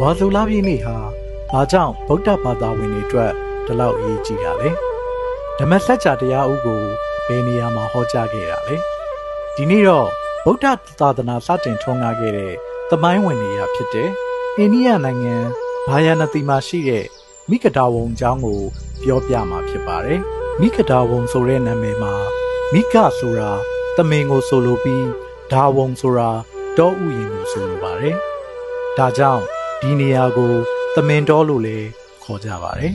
ဝါဆိုလပြည့်နေ့ဟာဘာကြောင့်ဗုဒ္ဓဘာသာဝင်တွေအတွက်ဒီလောက်အရေးကြီးတာလဲဓမ္မစကြာတရားဥကိုဘယ်နေရာမှာဟောကြားခဲ့တာလဲဒီနေ့တော့ဗုဒ္ဓသာသနာစတင်ထွန်းကားခဲ့တဲ့သမိုင်းဝင်နေရာဖြစ်တဲ့အိန္ဒိယနိုင်ငံဘာယာနသီမှာရှိတဲ့မိဂဒါဝုံကျောင်းကိုပြောပြမှာဖြစ်ပါတယ်မိဂဒါဝုံဆိုတဲ့နာမည်မှာမိဂဆိုတာသမင်ကိုဆိုလိုပြီးဒါဝုံဆိုတာတောဥယျာဉ်ကိုဆိုလိုပါတယ်ဒါကြောင့်ဒီနေရာကိုသမင်တော်လို့လည်းခေါ်ကြပါတယ်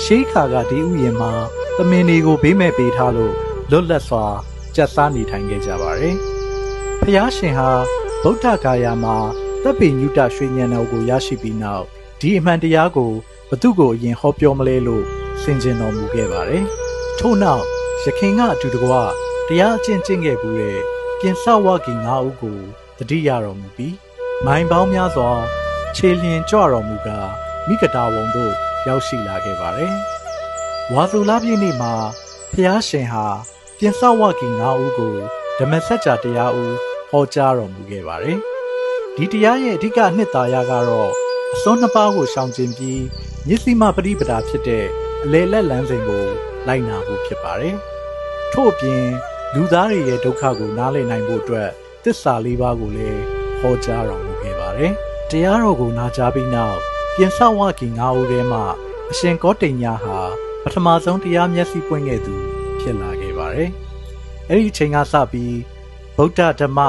ရှေးခါကဒီဥယျာဉ်မှာသမင်တွေကိုဘေးမဲ့ပေးထားလို့လွတ်လပ်စွာကျက်စားနေထိုင်ခဲ့ကြပါတယ်ဖျားရှင်ဟာဗုဒ္ဓဂါယာမှာတပ်ပိညုတရွှေဉာဏ်တော်ကိုရရှိပြီးနောက်ဒီအမှန်တရားကိုဘသူကိုအရင်ဟောပြောမလဲလို့ဆင်ခြင်တော်မူခဲ့ပါတယ်ထို့နောက်ရခင်ကအတူတကွတရားအကျင့်ကျင့်ခဲ့မှုတဲ့ပြင်စဝဂီ9ဦးကိုတတိယတော်မူပြီးမိုင်ပေါင်းများစွာခြေလျင်ကြွတော်မူကာမိဂဒါဝုံသို့ရောက်ရှိလာခဲ့ပါတယ်ဝါဆိုလပြည့်နေ့မှာဖျားရှင်ဟာပြင်စဝဂီ9ဦးကိုဓမ္မစကြာတရားဥဟောကြားတော်မူခဲ့ပါတယ်ဒီတရားရဲ့အဓိကအနှစ်သာရကတော့အစွန်းနှစ်ပါးကိုရှောင်ကျဉ်ပြီးမျက်စိမှပရိပဒါဖြစ်တဲ့အလေလက်လမ်းစဉ်ကိုလိုက်နာဖို့ဖြစ်ပါတယ်ထို့အပြင်လူသားတွေရဲ့ဒုက္ခကိုနားလည်နိုင်ဖို့အတွက်သစ္စာ၄ပါးကိုလည်းဟောကြားတော်မူခဲ့ပါတယ်တရားတော်ကိုနာကြားပြီးနောက်ပြင်စဝဂီ9ဦးထဲမှာအရှင်ကောတိညဟာပထမဆုံးတရားမျက်စိပွင့်ခဲ့သူဖြစ်လာခဲ့ပါတယ်အဲ့ဒီအချိန်ကစပြီးဗုဒ္ဓဓမ္မ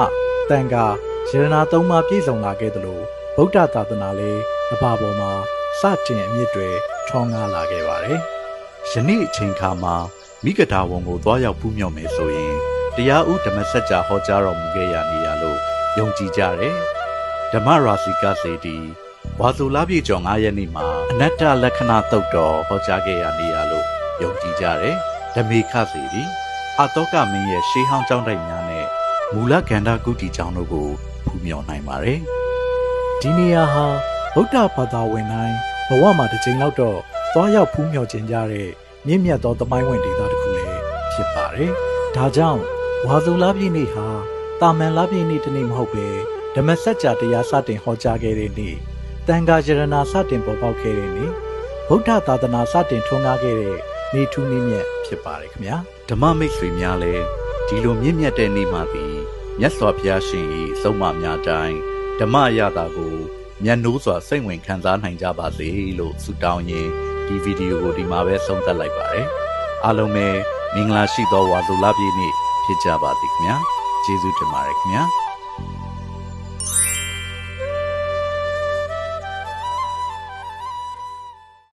သံဃာယရဏသုံးပါးပြည့်စုံလာခဲ့သလိုဗုဒ္ဓသာသနာလည်းကမ္ဘာပေါ်မှာစတင်အမြင့်တွေထွန်းကားလာခဲ့ပါတယ်။ယနေ့အချိန်ခါမှာမိဂဒါဝုံကိုသွားရောက်ပူးမြော်မယ်ဆိုရင်တရားဥဓမ္မစကြာဟောကြားတော်မူခဲ့ရနေရလို့ယုံကြည်ကြတယ်။ဓမ္မရာစီကစေတီဝါဆိုလပြည့်ကျော်9ရက်နေ့မှာအနတ္တလက္ခဏာသုတ်တော်ဟောကြားခဲ့ရနေရလို့ယုံကြည်ကြတယ်။ဓမေခစေတီအတောကမင်းရဲ့ရှေးဟောင်းကျောင်းတိုက်များနဲ့မူလကန္တာကုတီကျောင်းတို့ကိုဖူးမြော်နိုင်ပါတယ်။ဒီနေရာဟာဗုဒ္ဓဘာသာဝင်တိုင်းဘဝမှာတစ်ချိန်လောက်တော့သွားရောက်ဖူးမြော်ခြင်းကြတဲ့မြင့်မြတ်သောသမိုင်းဝင်ဒေသတစ်ခုလည်းဖြစ်ပါတယ်။ဒါကြောင့်ဝါဆိုလပြည့်နေ့ဟာတာမန်လပြည့်နေ့တစ်နေ့မဟုတ်ပဲဓမ္မစကြာတရားစတင်ဟောကြားခဲ့တဲ့နေ့တန်ခါယရဏစတင်ပေါ်ပေါက်ခဲ့တဲ့နေ့ဗုဒ္ဓသာသနာစတင်ထွန်းကားခဲ့တဲ့နေ့ထူးနေ့မြတ်ဖြစ်ပါတယ်ခင်ဗျာဓမ္မမိတ်ဆွေများလည်းဒီလိုမြင့်မြတ်တဲ့နေ့မှာသည်မြတ်စွာဘုရားရှင်၏အဆုံးအမများတိုင်းဓမ္မရတာကိုမျက်နှိုးစွာစိတ်ဝင်ခံစားနိုင်ကြပါစေလို့ဆုတောင်းရင်းဒီဗီဒီယိုကိုဒီမှာပဲဆုံးသက်လိုက်ပါတယ်အားလုံးပဲမင်္ဂလာရှိသောဝါဆိုလပြည့်နေ့ဖြစ်ကြပါစေခင်ဗျာကျေးဇူးတင်ပါတယ်ခင်ဗျာ